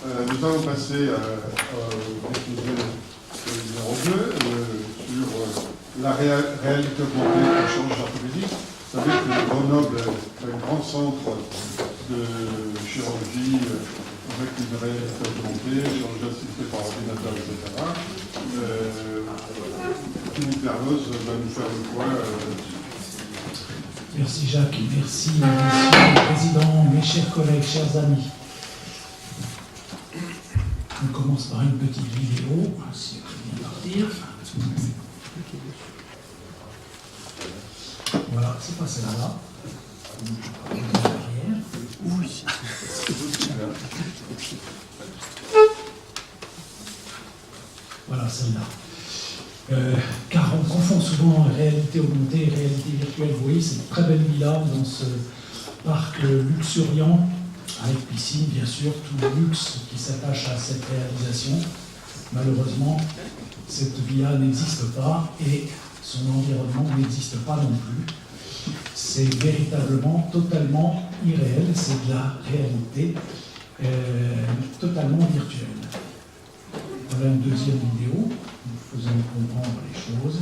Nous allons passer au épisode numéro 2 sur la réalité augmentée qui change l'orthopédie. Vous savez que Grenoble est un grand centre de chirurgie avec une réalité augmentée, chirurgie assistée par ordinateur, etc. Philippe Perlos va nous faire le point. Merci Jacques, merci Monsieur le Président, mes chers collègues, chers amis. On commence par une petite vidéo, si elle vient partir. Voilà, c'est pas celle-là. Oui. Voilà, celle-là. Car on confond souvent réalité augmentée et réalité virtuelle. Vous voyez cette très belle villa dans ce parc luxuriant, avec piscine, bien sûr, tout le luxe qui s'attache à cette réalisation. Malheureusement, cette villa n'existe pas et son environnement n'existe pas non plus. C'est véritablement, totalement irréel, c'est de la réalité totalement virtuelle. Voilà une deuxième vidéo, nous faisons comprendre les choses.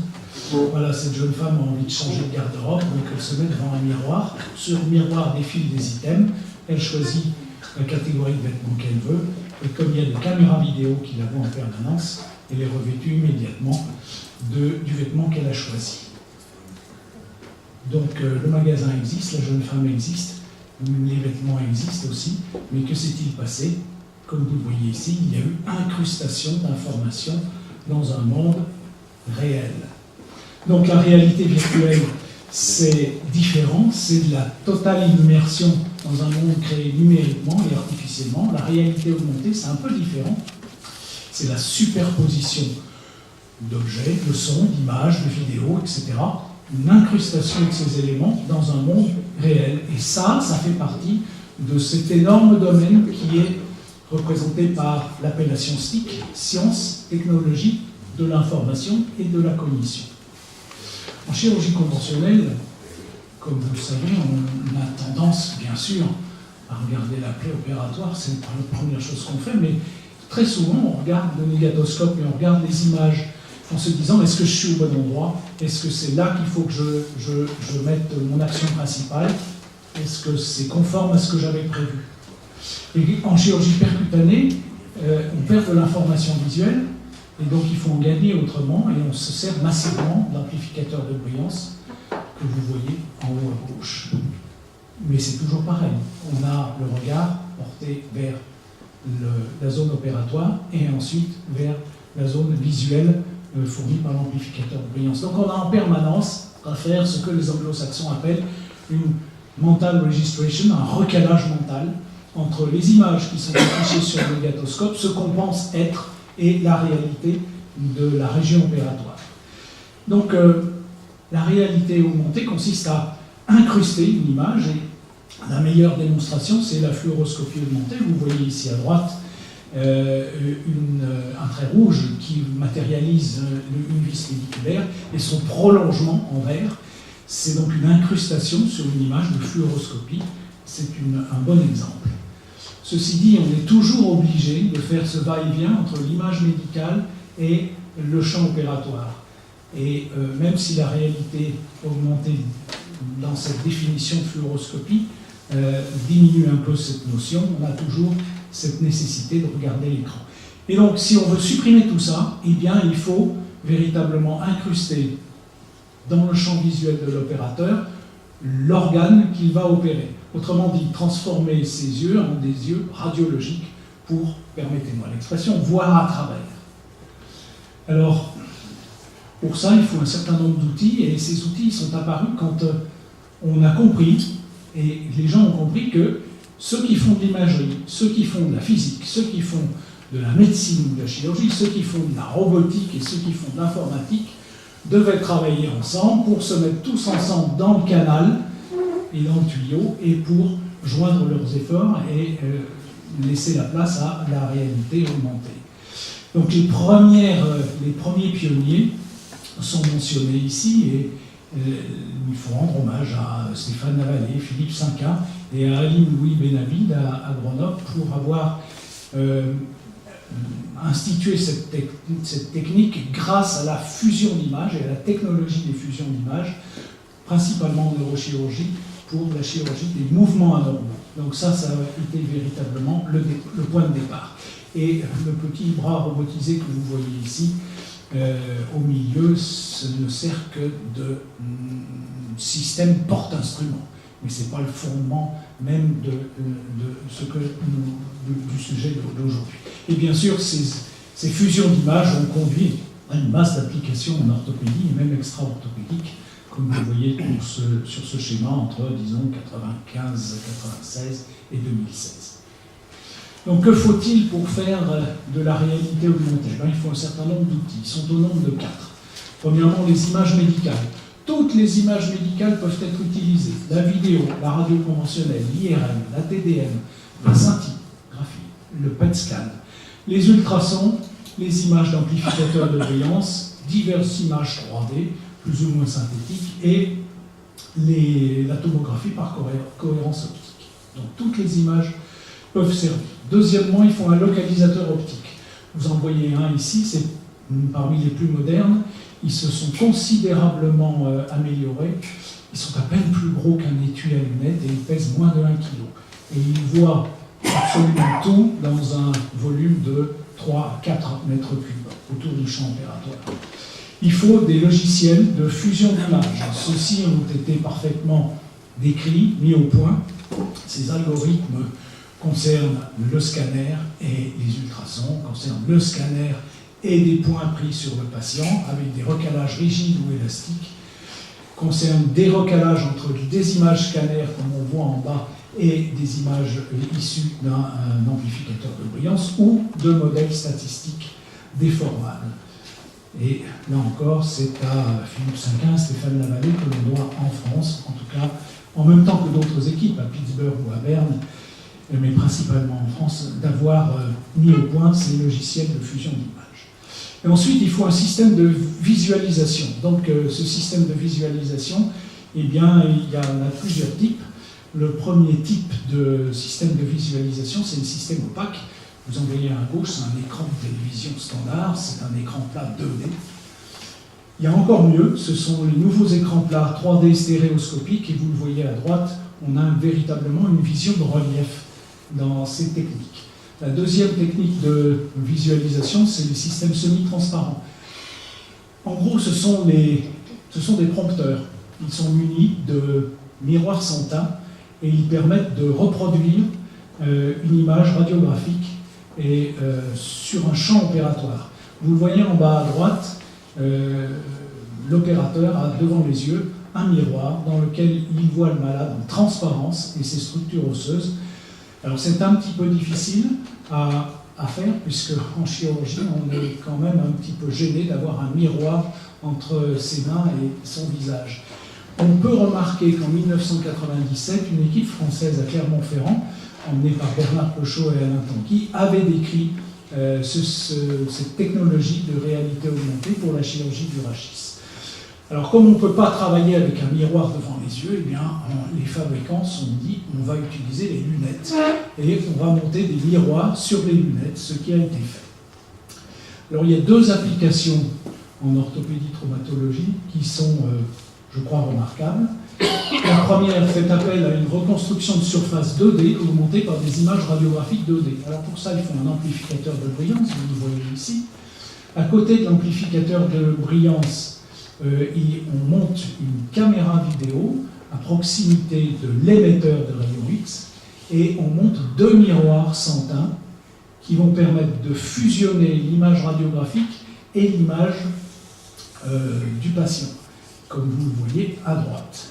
Voilà, cette jeune femme a envie de changer de garde-robe, donc elle se met devant un miroir. Sur le miroir défilent des items, elle choisit la catégorie de vêtements qu'elle veut, et comme il y a des caméras vidéo qui la voient en permanence, elle est revêtue immédiatement du vêtement qu'elle a choisi. Donc le magasin existe, la jeune femme existe, les vêtements existent aussi, mais que s'est-il passé? Comme vous le voyez ici, il y a eu incrustation d'informations dans un monde réel. Donc la réalité virtuelle, c'est différent, c'est de la totale immersion dans un monde créé numériquement et artificiellement. La réalité augmentée, c'est un peu différent. C'est la superposition d'objets, de sons, d'images, de vidéos, etc. Une incrustation de ces éléments dans un monde réel. Et ça fait partie de cet énorme domaine qui est représenté par l'appellation STIC, science, technologie, de l'information et de la cognition. En chirurgie conventionnelle, comme vous le savez, on a tendance, bien sûr, à regarder la plaie opératoire, c'est la première chose qu'on fait, mais très souvent, on regarde le négatoscope et on regarde les images en se disant, est-ce que je suis au bon endroit? Est-ce que c'est là qu'il faut que je mette mon action principale? Est-ce que c'est conforme à ce que j'avais prévu? Et en chirurgie percutanée, on perd de l'information visuelle, et donc il faut en gagner autrement, et on se sert massivement d'amplificateur de brillance que vous voyez en haut à gauche. Mais c'est toujours pareil, on a le regard porté vers la zone opératoire, et ensuite vers la zone visuelle fournie par l'amplificateur de brillance. Donc on a en permanence à faire ce que les anglo-saxons appellent une mental registration, un recalage mental, entre les images qui sont affichées sur le négatoscope, ce qu'on pense être, et la réalité de la région opératoire. Donc, la réalité augmentée consiste à incruster une image, et la meilleure démonstration, c'est la fluoroscopie augmentée. Vous voyez ici à droite un trait rouge qui matérialise une vis médiculaire, et son prolongement en vert, c'est donc une incrustation sur une image de fluoroscopie. C'est un bon exemple. Ceci dit, on est toujours obligé de faire ce va-et-vient entre l'image médicale et le champ opératoire. Et même si la réalité augmentée dans cette définition de fluoroscopie diminue un peu cette notion, on a toujours cette nécessité de regarder l'écran. Et donc, si on veut supprimer tout ça, eh bien, il faut véritablement incruster dans le champ visuel de l'opérateur l'organe qu'il va opérer. Autrement dit, transformer ses yeux en des yeux radiologiques pour, permettez-moi l'expression, voir à travers. Alors, pour ça, il faut un certain nombre d'outils, et ces outils sont apparus quand on a compris, et les gens ont compris que ceux qui font de l'imagerie, ceux qui font de la physique, ceux qui font de la médecine ou de la chirurgie, ceux qui font de la robotique et ceux qui font de l'informatique devaient travailler ensemble pour se mettre tous ensemble dans le canal et dans le tuyau, et pour joindre leurs efforts et laisser la place à la réalité augmentée. Donc les premiers pionniers sont mentionnés ici, et il faut rendre hommage à Stéphane Lavallée, Philippe Cinquin et à Ali Louis Benavid à Grenoble pour avoir institué cette technique grâce à la fusion d'images et à la technologie des fusions d'images, principalement en neurochirurgie, pour la chirurgie des mouvements anormaux. Donc ça a été véritablement le point de départ. Et le petit bras robotisé que vous voyez ici, au milieu, ce ne sert que de système porte-instrument. Mais ce n'est pas le fondement même de ce que du sujet d'aujourd'hui. Et bien sûr, ces fusions d'images ont conduit à une masse d'applications en orthopédie et même extra-orthopédique, comme vous voyez sur ce schéma entre, disons, 95, 96 et 2016. Donc, que faut-il pour faire de la réalité augmentée? Il faut un certain nombre d'outils. Ils sont au nombre de 4. Premièrement, les images médicales. Toutes les images médicales peuvent être utilisées. La vidéo, la radio conventionnelle, l'IRM, la TDM, la scintigraphie, le PET scan, les ultrasons, les images d'amplificateurs de brillance, diverses images 3D, plus ou moins synthétiques, et la tomographie par cohérence optique. Donc toutes les images peuvent servir. Deuxièmement, il faut un localisateur optique. Vous en voyez un ici, c'est parmi les plus modernes. Ils se sont considérablement améliorés. Ils sont à peine plus gros qu'un étui à lunettes et ils pèsent moins de 1 kg. Et ils voient absolument tout dans un volume de 3 à 4 mètres cubes autour du champ opératoire. Il faut des logiciels de fusion d'images. Ceux-ci ont été parfaitement décrits, mis au point. Ces algorithmes concernent le scanner et les ultrasons, concernent le scanner et des points pris sur le patient avec des recalages rigides ou élastiques, concernent des recalages entre des images scanner, comme on voit en bas, et des images issues d'un amplificateur de brillance ou de modèles statistiques déformables. Et là encore, c'est à Philippe Cinquin, Stéphane Lavallée que l'on doit en France, en tout cas, en même temps que d'autres équipes, à Pittsburgh ou à Berne, mais principalement en France, d'avoir mis au point ces logiciels de fusion d'images. Et ensuite, il faut un système de visualisation. Donc, ce système de visualisation, eh bien, il y en a plusieurs types. Le premier type de système de visualisation, c'est le système opaque. Vous en voyez à gauche, c'est un écran de télévision standard, c'est un écran plat 2D. Il y a encore mieux, ce sont les nouveaux écrans plats 3D stéréoscopiques, et vous le voyez à droite, on a véritablement une vision de relief dans ces techniques. La deuxième technique de visualisation, c'est les systèmes semi-transparents. En gros, ce sont des prompteurs. Ils sont munis de miroirs sans teint et ils permettent de reproduire une image radiographique et sur un champ opératoire. Vous le voyez en bas à droite, l'opérateur a devant les yeux un miroir dans lequel il voit le malade en transparence et ses structures osseuses. Alors c'est un petit peu difficile à faire, puisque en chirurgie, on est quand même un petit peu gêné d'avoir un miroir entre ses mains et son visage. On peut remarquer qu'en 1997, une équipe française à Clermont-Ferrand, emmenée par Bernard Peuchot et Alain Tanqui, avait décrit cette technologie de réalité augmentée pour la chirurgie du rachis. Alors, comme on ne peut pas travailler avec un miroir devant les yeux, eh bien, les fabricants se sont dit on va utiliser les lunettes et on va monter des miroirs sur les lunettes, ce qui a été fait. Alors, il y a deux applications en orthopédie-traumatologie qui sont, je crois, remarquables. La première fait appel à une reconstruction de surface 2D augmentée par des images radiographiques 2D. Alors, pour ça, il faut un amplificateur de brillance, vous le voyez ici. À côté de l'amplificateur de brillance, on monte une caméra vidéo à proximité de l'émetteur de rayons X et on monte deux miroirs sans teint qui vont permettre de fusionner l'image radiographique et l'image du patient, comme vous le voyez à droite.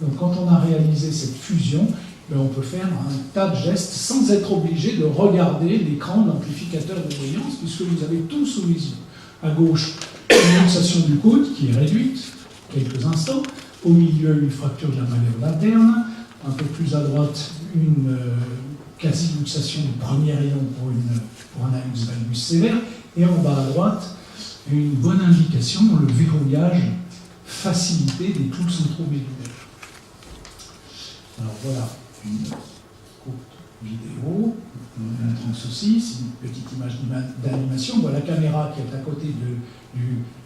Donc quand on a réalisé cette fusion, on peut faire un tas de gestes sans être obligé de regarder l'écran de l'amplificateur de brillance, puisque vous avez tout sous les yeux. À gauche, une luxation du coude qui est réduite, quelques instants. Au milieu, une fracture de la malléole interne. Un peu plus à droite, une quasi-luxation du premier rayon pour un hallux valgus sévère. Et en bas à droite, une bonne indication dans le verrouillage facilité des clous centromédulaires. Alors voilà une courte vidéo, un trans aussi, c'est une petite image d'animation. On voit la caméra qui est à côté de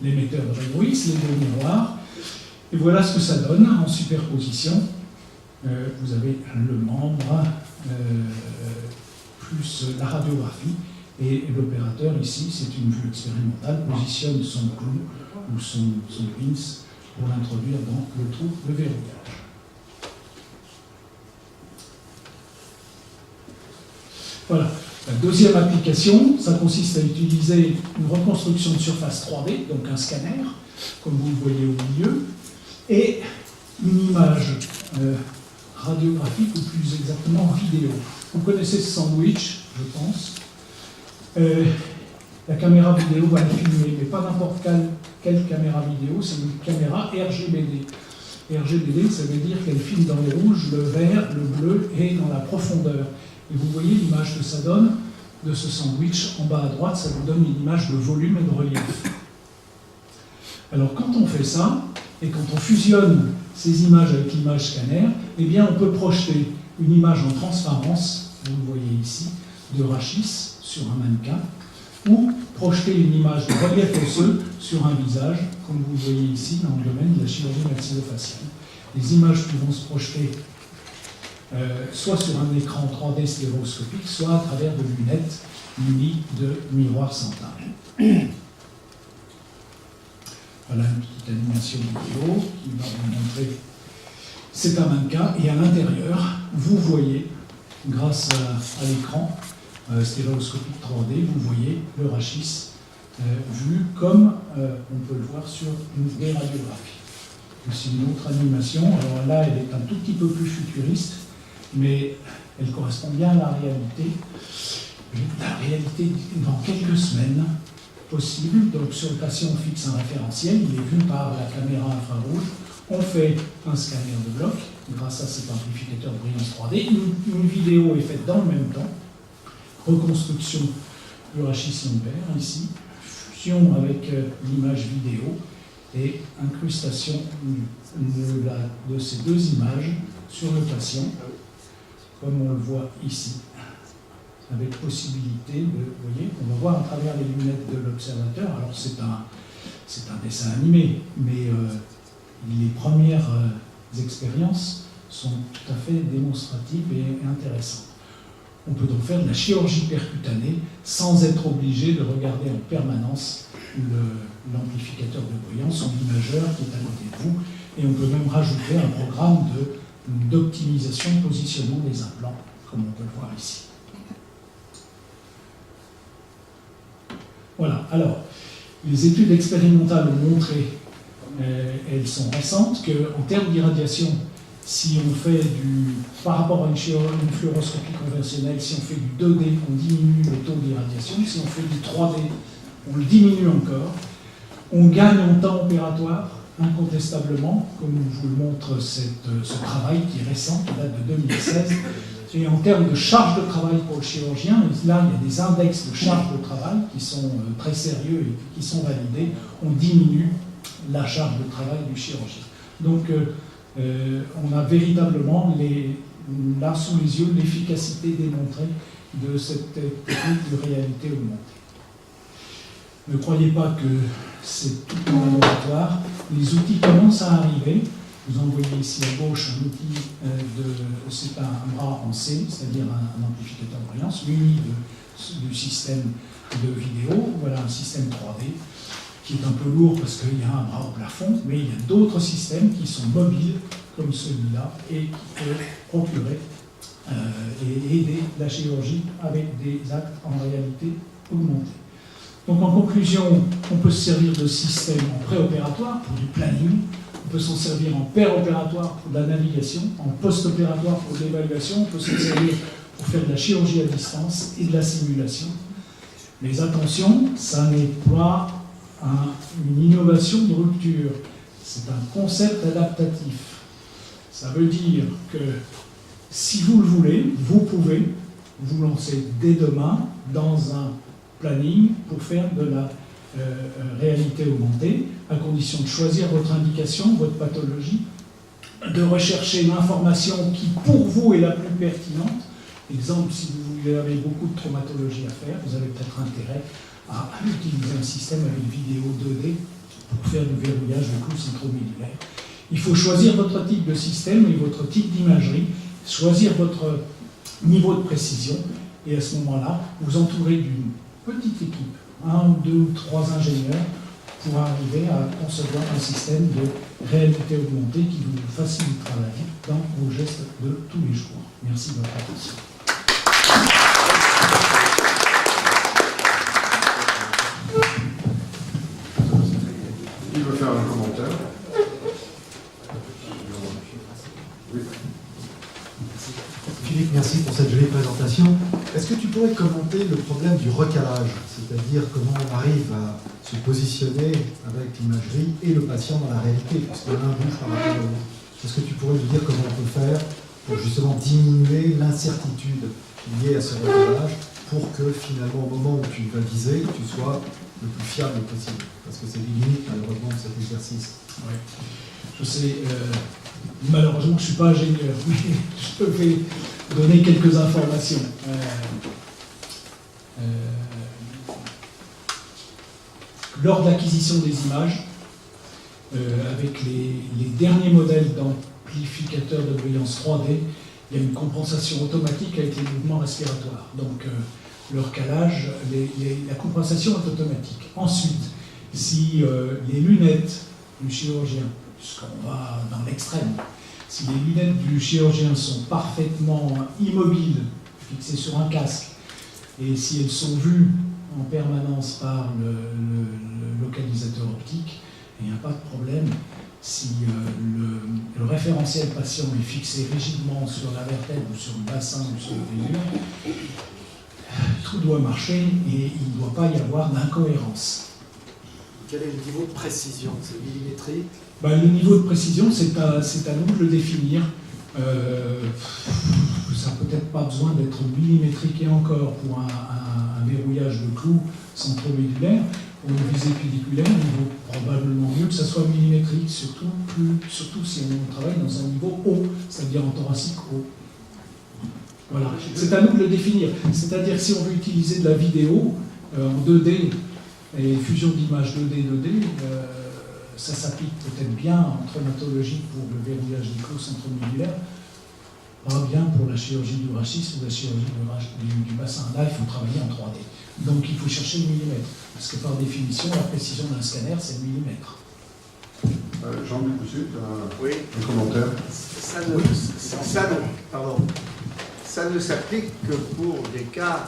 l'émetteur de Ray Lewis, les deux miroirs. Et voilà ce que ça donne en superposition. Vous avez le membre, plus la radiographie, et l'opérateur ici, c'est une vue expérimentale, positionne son clou ou son pince pour l'introduire dans le trou de verrouillage. Voilà. La deuxième application, ça consiste à utiliser une reconstruction de surface 3D, donc un scanner, comme vous le voyez au milieu, et une image radiographique, ou plus exactement vidéo. Vous connaissez ce sandwich, je pense. La caméra vidéo va le filmer, mais pas n'importe quelle caméra vidéo, c'est une caméra RGBD. RGBD, ça veut dire qu'elle filme dans le rouge, le vert, le bleu et dans la profondeur. Et vous voyez l'image que ça donne de ce sandwich en bas à droite, ça vous donne une image de volume et de relief. Alors quand on fait ça, et quand on fusionne ces images avec l'image scanner, eh bien on peut projeter une image en transparence, vous le voyez ici, de rachis sur un mannequin, ou projeter une image de relief osseux sur un visage, comme vous le voyez ici dans le domaine de la chirurgie maxillofaciale. Les images vont se projeter soit sur un écran 3D stéréoscopique, soit à travers de lunettes munies de miroirs sans teint. Voilà une petite animation vidéo qui va vous montrer. C'est un mannequin et à l'intérieur, vous voyez, grâce à l'écran stéréoscopique 3D, vous voyez le rachis vu comme on peut le voir sur des radiographies. C'est une autre animation. Alors là, elle est un tout petit peu plus futuriste, mais elle correspond bien à la réalité. La réalité dans quelques semaines possible. Donc sur le patient, on fixe un référentiel, il est vu par la caméra infrarouge. On fait un scanner de bloc grâce à cet amplificateur de brillance 3D. Une vidéo est faite dans le même temps. Reconstruction du rachis lombaire ici, fusion avec l'image vidéo et incrustation de ces deux images sur le patient, comme on le voit ici, avec possibilité de, vous voyez, on va voir à travers les lunettes de l'observateur. Alors c'est un dessin animé, mais les premières expériences sont tout à fait démonstratives et intéressantes. On peut donc faire de la chirurgie percutanée sans être obligé de regarder en permanence l'amplificateur de brillance ou l'imageur qui est à côté de vous. Et on peut même rajouter un programme d'optimisation de positionnement des implants, comme on peut le voir ici. Voilà, alors, les études expérimentales ont montré, elles sont récentes, qu'en termes d'irradiation, si on fait par rapport à une fluoroscopie conventionnelle, si on fait du 2D, on diminue le taux d'irradiation. Si on fait du 3D, on le diminue encore. On gagne en temps opératoire, incontestablement, comme vous le montre ce travail qui est récent, qui date de 2016. Et en termes de charge de travail pour le chirurgien, là, il y a des index de charge de travail qui sont très sérieux et qui sont validés. On diminue la charge de travail du chirurgien. Donc, on a véritablement là sous les yeux l'efficacité démontrée de cette technique de réalité augmentée. Ne croyez pas que c'est tout en laboratoire. Les outils commencent à arriver. Vous en voyez ici à gauche un outil c'est un bras en C, c'est-à-dire un amplificateur de brillance, muni du système de vidéo. Voilà un système 3D qui est un peu lourd parce qu'il y a un bras au plafond, mais il y a d'autres systèmes qui sont mobiles, comme celui-là, et qui peuvent procurer et aider la chirurgie avec des actes en réalité augmentés. Donc en conclusion, on peut se servir de système en préopératoire pour du planning, on peut s'en servir en péropératoire pour de la navigation, en post-opératoire pour de l'évaluation, on peut s'en servir pour faire de la chirurgie à distance et de la simulation. Mais attention, ça n'est pas une innovation de rupture, c'est un concept adaptatif. Ça veut dire que si vous le voulez, vous pouvez vous lancer dès demain dans un planning pour faire de la réalité augmentée, à condition de choisir votre indication, votre pathologie, de rechercher l'information qui pour vous est la plus pertinente, Exemple, si vous avez beaucoup de traumatologie à faire, vous avez peut-être intérêt à utiliser un système avec vidéo 2D pour faire du verrouillage de clous centromédulaires. Il faut choisir votre type de système et votre type d'imagerie, choisir votre niveau de précision, et à ce moment-là, vous entourez d'une petite équipe, 1 ou 2 ou 3 ingénieurs, pour arriver à concevoir un système de réalité augmentée qui vous facilitera la vie dans vos gestes de tous les jours. Merci de votre attention. Il veut faire un commentaire. Oui. Philippe, merci pour cette jolie présentation. Est-ce que tu pourrais commenter le problème du recalage, c'est-à-dire comment on arrive à se positionner avec l'imagerie et le patient dans la réalité, puisque l'un bouge par rapport à l'autre. Est-ce que tu pourrais nous dire comment on peut faire pour justement diminuer l'incertitude liée à ce recalage pour que finalement au moment où tu vas viser, tu sois le plus fiable possible? Parce que c'est les limites malheureusement de cet exercice. Ouais. Je sais, malheureusement je ne suis pas ingénieur, mais je vais donner quelques informations. Lors de l'acquisition des images, avec les derniers modèles d'amplificateurs de brillance 3D, il y a une compensation automatique avec les mouvements respiratoires. Donc le recalage, la compensation est automatique. Ensuite, si les lunettes du chirurgien, puisqu'on va dans l'extrême, si les lunettes du chirurgien sont parfaitement immobiles, fixées sur un casque, et si elles sont vues en permanence par le localisateur optique, il n'y a pas de problème. Si le référentiel patient est fixé rigidement sur la vertèbre ou sur le bassin ou sur le vénule, tout doit marcher et il ne doit pas y avoir d'incohérence. Quel est le niveau de précision? C'est millimétrique? Le niveau de précision, c'est à nous de le définir. Ça n'a peut-être pas besoin d'être millimétrique et encore pour un verrouillage de clous centromédulaires. Pour une visée pédiculaire, il vaut probablement mieux que ça soit millimétrique, surtout si on travaille dans un niveau haut, c'est-à-dire en thoracique haut. Voilà, c'est à nous de le définir. C'est-à-dire que si on veut utiliser de la vidéo en 2D et fusion d'images 2D, ça s'applique peut-être bien en traumatologie pour le verrouillage des clous centromédulaires, pas bien pour la chirurgie du rachis ou la chirurgie du bassin. Là, il faut travailler en 3D. Donc il faut chercher le millimètre, parce que par définition, la précision d'un scanner, c'est le millimètre. Jean-Luc Bousset, Oui. un commentaire. Ça ne s'applique que pour des cas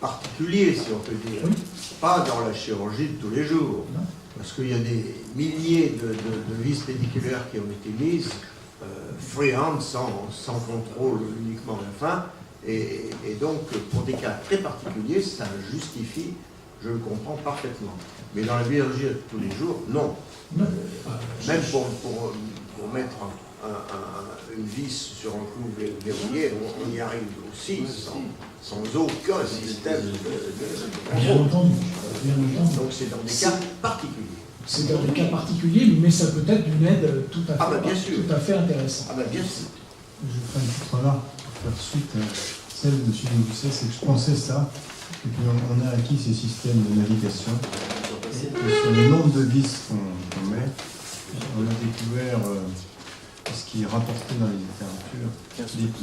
particuliers, si on peut dire. Oui. Pas dans la chirurgie de tous les jours. Non. Parce qu'il y a des milliers de vis pédiculaires qui ont été mises freehand, sans contrôle, uniquement à la fin. Et donc, pour des cas très particuliers, ça justifie, je le comprends parfaitement. Mais dans la biologie de tous les jours, non. Non. Même pour mettre une vis sur un clou verrouillé, on y arrive aussi sans aucun système de Bien entendu. Donc c'est dans des cas particuliers. C'est dans des cas particuliers, mais ça peut être d'une aide tout à fait intéressante. Ah ben bien sûr. Je ferai une petite remarque pour faire suite à celle de M. Bousset, c'est que je pensais ça, et puis on a acquis ces systèmes de navigation, et sur le nombre de vis qu'on met, on a découvert ce qui est rapporté dans les littératures,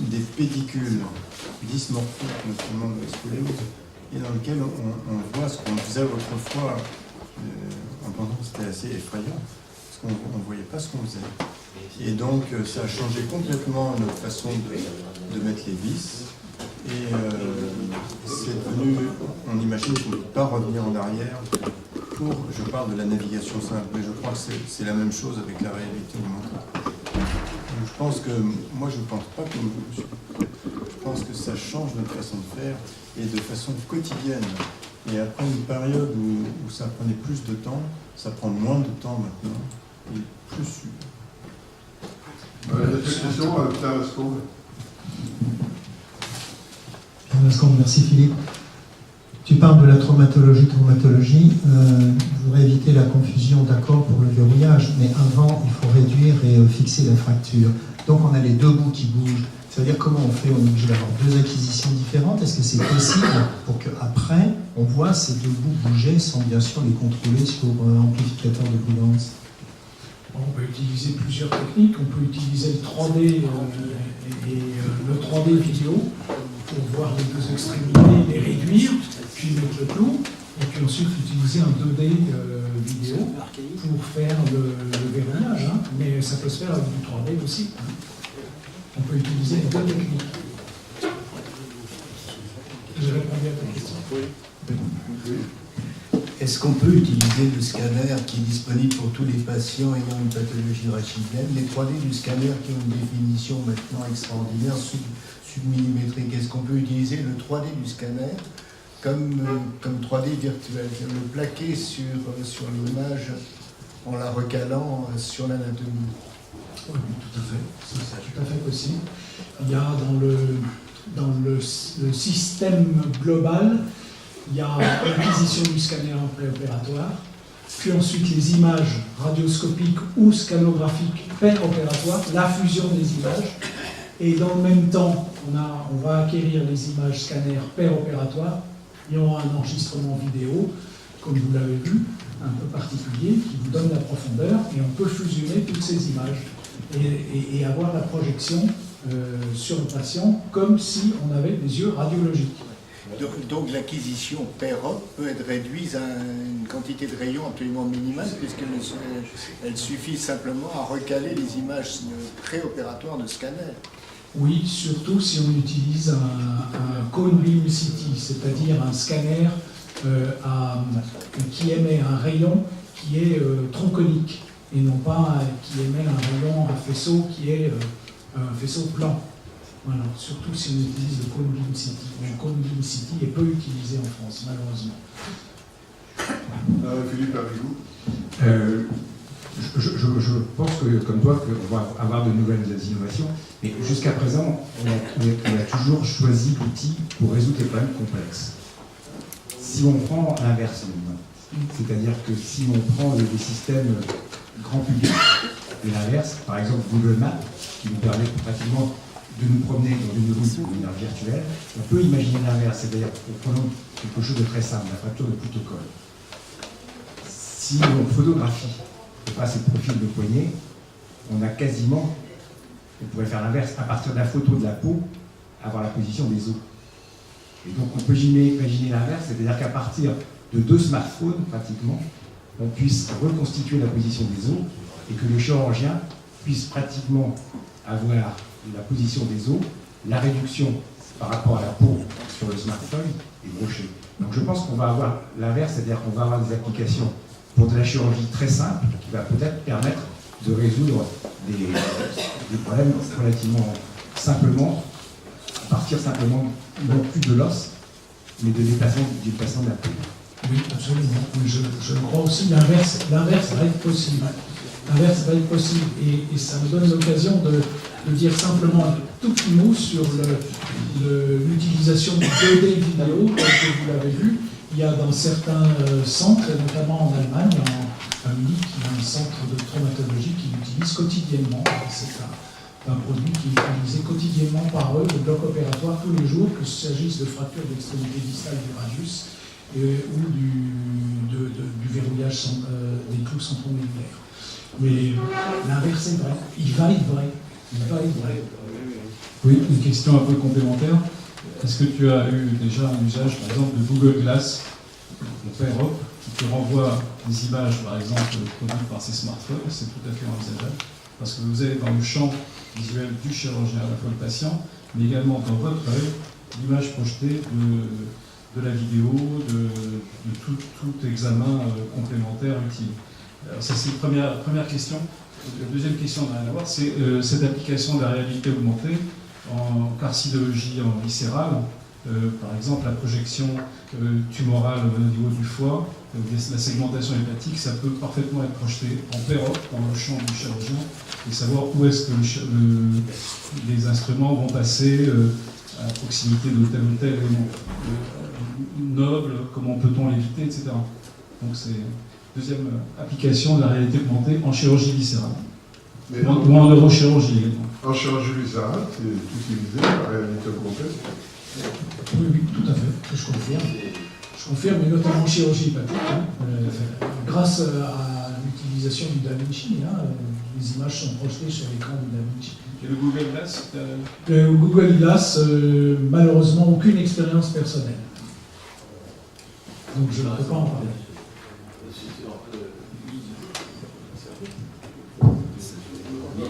des pédicules dysmorphiques, notamment de la scoliose, et dans lesquels on voit ce qu'on faisait autrefois, en pensant que c'était assez effrayant, parce qu'on ne voyait pas ce qu'on faisait. Et donc ça a changé complètement notre façon de mettre les vis. Et c'est devenu, on imagine qu'on ne peut pas revenir en arrière pour, je parle de la navigation simple, mais je crois que c'est la même chose avec la réalité augmentée. Donc je pense que, moi je ne pense pas que, je pense que ça change notre façon de faire et de façon quotidienne. Et après une période où ça prenait plus de temps, ça prend moins de temps maintenant et plus sûr. D'autres questions, Pierre Lascombe? Pierre Lascombe, merci Philippe. Tu parles de la traumatologie. Je voudrais éviter la confusion d'accord pour le verrouillage, mais avant, il faut réduire et fixer la fracture. Donc on a les deux bouts qui bougent. Ça veut dire comment on fait? On est obligé d'avoir deux acquisitions différentes. Est-ce que c'est possible pour qu'après, on voit ces deux bouts bouger sans bien sûr les contrôler sur amplificateur de brillance? On peut utiliser plusieurs techniques. On peut utiliser le 3D et le 3D vidéo pour voir les deux extrémités, les réduire, puis mettre le clou, et puis ensuite utiliser un 2D vidéo pour faire le verrouillage. Hein. Mais ça peut se faire avec du 3D aussi. Hein. On peut utiliser les deux techniques. J'ai répondu à ta question. Est-ce qu'on peut utiliser le scanner qui est disponible pour tous les patients ayant une pathologie rachidienne? Les 3D du scanner qui ont une définition maintenant extraordinaire, submillimétrique. Est-ce qu'on peut utiliser le 3D du scanner comme 3D virtuel, le plaquer sur l'image en la recalant sur l'anatomie? Oui, tout à fait. C'est tout à fait possible. Il y a dans le système global, il y a l'acquisition du scanner en préopératoire, puis ensuite les images radioscopiques ou scanographiques péropératoires, la fusion des images, et dans le même temps, on va acquérir les images scanner péropératoires, il y aura un enregistrement vidéo, comme vous l'avez vu, un peu particulier, qui vous donne la profondeur, et on peut fusionner toutes ces images et avoir la projection sur le patient comme si on avait des yeux radiologiques. Donc l'acquisition PEROP peut être réduite à une quantité de rayons absolument minimale, puisqu'elle suffit simplement à recaler les images préopératoires de scanner. Oui, surtout si on utilise un cone beam CT, c'est-à-dire un scanner qui émet un rayon qui est tronconique, et non pas qui émet un rayon, un faisceau qui est un faisceau plan. Voilà, surtout si on utilise le cone beam CT. Le cone beam CT est peu utilisé en France, malheureusement. Philippe, avec vous. Je pense que, comme toi, qu'on va avoir de nouvelles innovations, mais jusqu'à présent, on a toujours choisi l'outil pour résoudre des problèmes complexes. Si on prend l'inverse, c'est-à-dire que si on prend des systèmes grand public et l'inverse, par exemple Google Maps, qui nous permet pratiquement de nous promener dans une rue de manière virtuelle, on peut imaginer l'inverse, c'est-à-dire prenons quelque chose de très simple, la fracture de protocole. Si on photographie face au profil de poignet, on a quasiment, on pourrait faire l'inverse, à partir de la photo de la peau, avoir la position des os. Et donc on peut imaginer l'inverse, c'est-à-dire qu'à partir de 2 smartphones, pratiquement, on puisse reconstituer la position des os et que le chirurgien puisse pratiquement avoir la position des os, la réduction par rapport à la peau sur le smartphone et brocher. Donc je pense qu'on va avoir l'inverse, c'est-à-dire qu'on va avoir des applications pour de la chirurgie très simple qui va peut-être permettre de résoudre des problèmes relativement simplement, à partir simplement non plus de l'os, mais de déplacement de la peau. Oui, absolument. Je crois aussi l'inverse va être possible. L'inverse va être possible. Et ça me donne l'occasion de dire simplement un tout petit mot sur l'utilisation du 2D vidéo, tel que vous l'avez vu. Il y a dans certains centres, notamment en Allemagne, en Munich, il y a un centre de traumatologie qui l'utilise quotidiennement. C'est un produit qui est utilisé quotidiennement par eux, le bloc opératoire tous les jours, que ce s'agisse de fracture d'extrémité distale du radius ou du verrouillage des clous centromodulaires. Mais l'inverse est vrai. Il va être vrai. Oui, une question un peu complémentaire. Est-ce que tu as eu déjà un usage, par exemple, de Google Glass, de PEROP, qui te renvoie des images, par exemple, produites par ces smartphones? C'est tout à fait envisageable. Parce que vous avez dans le champ visuel du chirurgien, à la fois le patient, mais également dans votre œil, l'image projetée de la vidéo, de tout examen complémentaire utile. Alors ça, c'est la première question. La deuxième question n'a rien à voir, c'est cette application de la réalité augmentée en carcinologie en viscérale, par exemple la projection tumorale au niveau du foie, la segmentation hépatique, ça peut parfaitement être projeté en PEROP dans le champ du chirurgien et savoir où est-ce que les instruments vont passer à proximité de tel ou tel élément noble, comment peut-on l'éviter, etc. Donc c'est deuxième application de la réalité augmentée en chirurgie viscérale. Mais Ou en neurochirurgie également. en chirurgie viscérale, c'est utilisé la réalité augmentée. Oui, oui, tout à fait, je confirme. Je confirme, et notamment en chirurgie hépatique, hein, grâce à l'utilisation du Da Vinci, hein, les images sont projetées sur l'écran du Da Vinci. Et le Google Glass Le Google Glass, malheureusement, aucune expérience personnelle. Donc je ne peux pas en parler.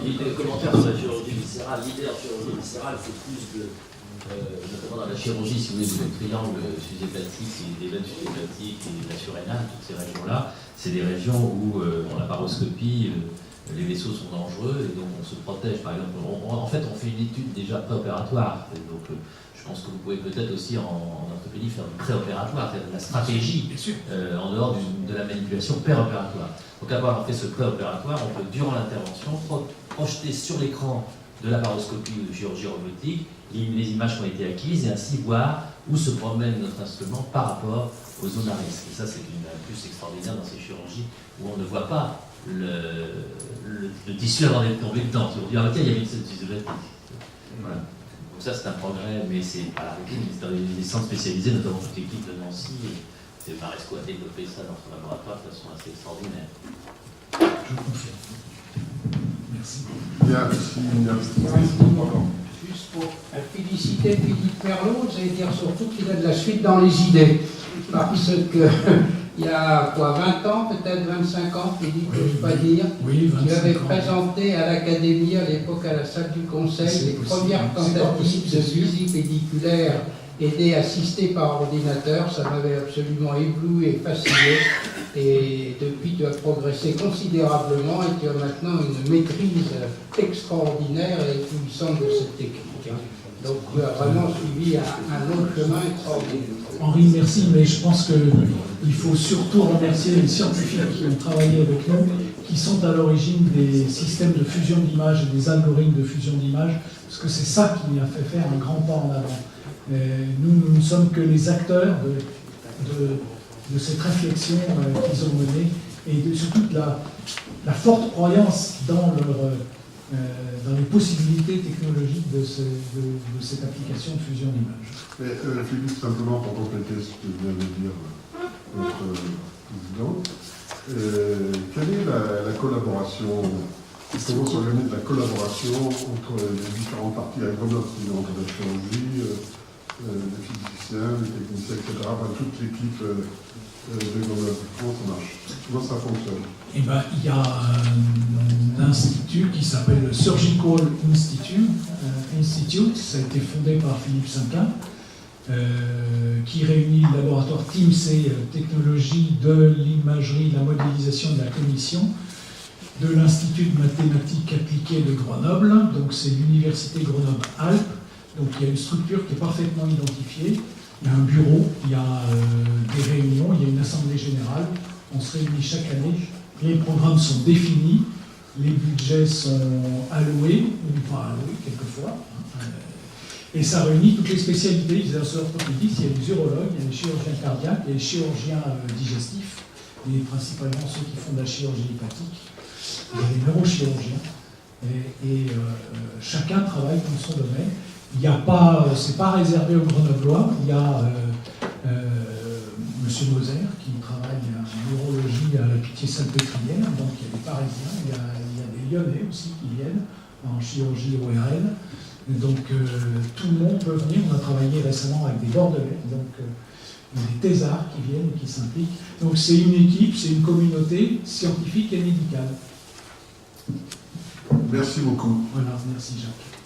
Les commentaires sur la chirurgie viscérale, l'idée en chirurgie viscérale, c'est plus de, notamment dans la chirurgie, si vous voulez, le triangle fusée-hépatique, les veines fusée-hépatiques et la surrénale, toutes ces régions-là, c'est des régions où, en laparoscopie, les vaisseaux sont dangereux et donc on se protège. Par exemple, en fait, on fait une étude déjà préopératoire. Donc, je pense que vous pouvez peut-être aussi en orthopédie faire du préopératoire, c'est-à-dire de la stratégie en dehors de la manipulation préopératoire. Donc, avoir fait ce préopératoire, on peut, durant l'intervention, projeter sur l'écran de laparoscopie ou de chirurgie robotique les images qui ont été acquises et ainsi voir où se promène notre instrument par rapport aux zones à risque. Et ça, c'est une plus extraordinaire dans ces chirurgies où on ne voit pas le tissu avant d'être tombé dedans. On dit, ah tiens, il y avait une tissu hépatique. Voilà. Donc ça, c'est un progrès, mais c'est pas la routine. Dans les centres spécialisés, notamment toute l'équipe de Nancy, c'est Maresco a développé ça dans son laboratoire de façon assez extraordinaire. Je confirme. Merci. Il y a aussi une... Juste pour féliciter Philippe Perlot, j'allais dire surtout qu'il a de la suite dans les idées. Parce que il y a quoi, 20 ans, peut-être 25 ans, Philippe, je ne peux pas dire, Oui, tu avais 25 ans. présenté à l'Académie, à l'époque à la salle du Conseil, C'est les possible. premières C'est pas tentatives possible, de c'est sûr. visite pédiculaire aidée, assistée par ordinateur. Ça m'avait absolument ébloui et fasciné. Et depuis, tu as progressé considérablement et tu as maintenant une maîtrise extraordinaire et puissante de cette technique. Donc tu as vraiment suivi un autre chemin extraordinaire. Henri, merci, mais je pense qu'il faut surtout remercier les scientifiques qui ont travaillé avec nous, qui sont à l'origine des systèmes de fusion d'images et des algorithmes de fusion d'images, parce que c'est ça qui a fait faire un grand pas en avant. Nous ne sommes que les acteurs de cette réflexion qu'ils ont menée, et surtout de la forte croyance dans les possibilités technologiques de cette application de fusion d'images. Mais Philippe, simplement pour compléter ce que vient de dire notre président, quelle est la collaboration, comment s'organise la collaboration entre les différentes parties à Grenoble, entre la chirurgie, les physiciens, les techniciens, etc., enfin, toute l'équipe de Grenoble? Comment ça marche? Comment ça fonctionne? Eh ben, il y a un institut qui s'appelle le Surgical Institute. Ça a été fondé par Philippe Sinquin, qui réunit le laboratoire TIMC, technologie de l'imagerie, de la modélisation de la cognition, de l'Institut de mathématiques appliquées de Grenoble, donc c'est l'Université Grenoble-Alpes. Donc il y a une structure qui est parfaitement identifiée, il y a un bureau, il y a des réunions, il y a une assemblée générale, on se réunit chaque année, les programmes sont définis, les budgets sont alloués, ou pas alloués quelquefois, et ça réunit toutes les spécialités. Il y a des orthopédistes, il y a des urologues, il y a des chirurgiens cardiaques, il y a des chirurgiens digestifs, et principalement ceux qui font de la chirurgie hépatique, il y a des neurochirurgiens, et chacun travaille dans son domaine. Il n'y a pas, c'est pas réservé aux Grenoblois, il y a M. Moser qui travaille en neurologie à la Pitié-Salpêtrière, donc il y a des Parisiens, il y a des Lyonnais aussi qui viennent en chirurgie ORL. Donc tout le monde peut venir. On a travaillé récemment avec des Bordelais, donc il y a des thésards qui viennent et qui s'impliquent. Donc c'est une équipe, c'est une communauté scientifique et médicale. Merci beaucoup. Voilà, merci Jacques.